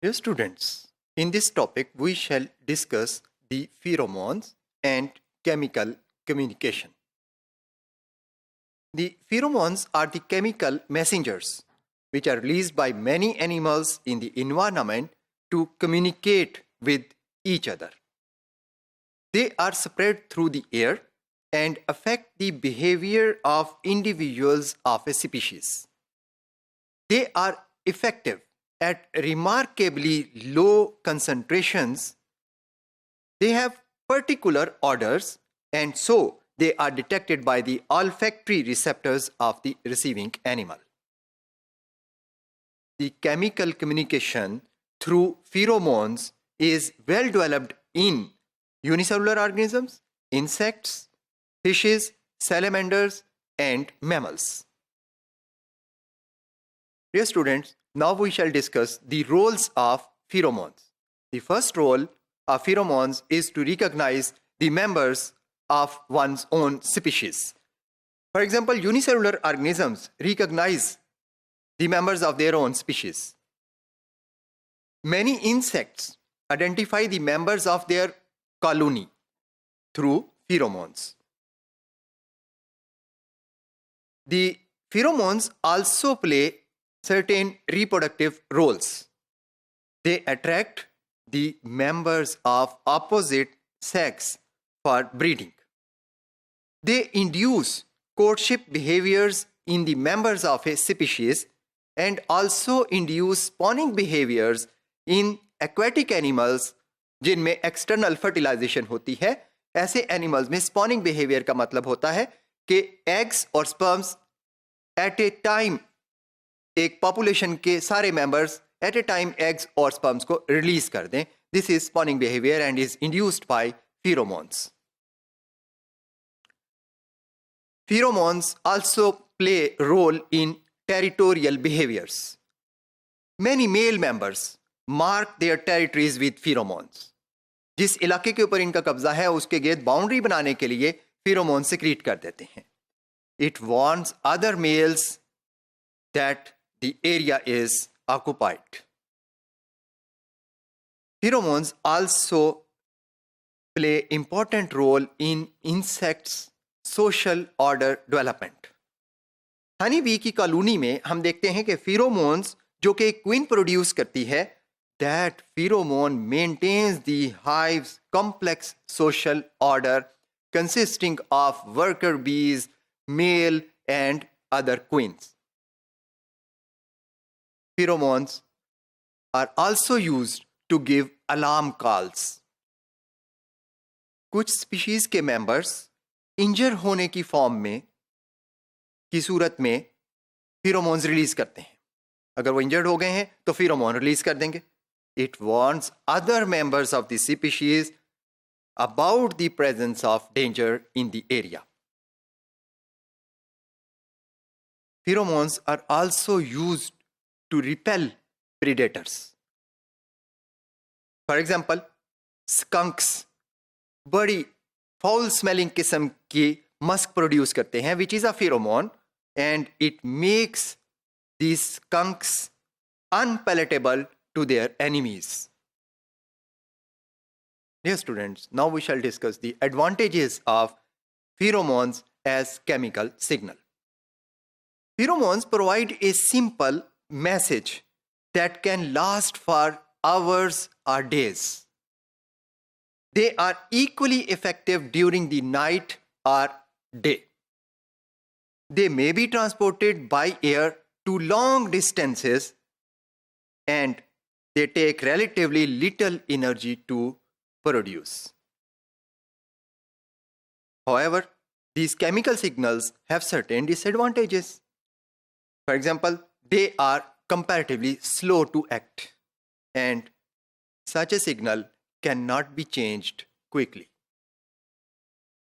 Dear students, in this topic we shall discuss the pheromones and chemical communication. The pheromones are the chemical messengers which are released by many animals in the environment to communicate with each other. They are spread through the air and affect the behavior of individuals of a species. They are effective at remarkably low concentrations. They have particular odors, and so they are detected by the olfactory receptors of the receiving animal. The chemical communication through pheromones is well developed in unicellular organisms, insects, fishes, salamanders, and mammals. Dear students, now we shall discuss the roles of pheromones. The first role of pheromones is to recognize the members of one's own species. For example, unicellular organisms recognize the members of their own species. Many insects identify the members of their colony through pheromones. The pheromones also play certain reproductive roles. They attract the members of opposite sex for breeding. They induce courtship behaviors in the members of a species and also induce spawning behaviors in aquatic animals जिनमें external fertilisation होती है. ऐसे animals में spawning behaviour का मतलब होता है कि एग्स और स्पर्म्स एट ए टाइम एक पॉपुलेशन के सारे मेंबर्स एट ए टाइम एग्स और स्पर्म्स को रिलीज कर दें. This is spawning behaviour and is induced by pheromones. Pheromones also play a role in territorial behaviors. Many male members mark their territories with pheromones. जिस इलाके के ऊपर इनका कब्जा है उसके गिर्द बाउंड्री बनाने के लिए pheromones secrete कर देते हैं. It warns other males that the area is occupied. Pheromones also play important role in insects' social order development. Honey bee की कॉलोनी में हम देखते हैं कि pheromones जो कि क्वीन प्रोड्यूस करती है, that pheromone maintains the hive's complex social order consisting of worker bees, male and other queens. Pheromones are also used to give alarm calls. कुछ स्पीशीज के मेंबर्स इंजर होने की फॉर्म में की सूरत में फिरोमोन्स रिलीज करते हैं. अगर वो इंजर्ड हो गए हैं तो फिरोमोन रिलीज कर देंगे. It warns other members of the species about the presence of danger in the area. Pheromones are also used to repel predators. For example, skunks बड़ी फाउल स्मेलिंग किस्म की मस्क प्रोड्यूस करते हैं which is a pheromone and it makes these skunks unpalatable to their enemies. Dear students, now we shall discuss the advantages of pheromones as chemical signal. Pheromones provide a simple message that can last for hours or days. They are equally effective during the night or day. They may be transported by air to long distances and they take relatively little energy to produce. However, these chemical signals have certain disadvantages. For example, they are comparatively slow to act and such a signal cannot be changed quickly.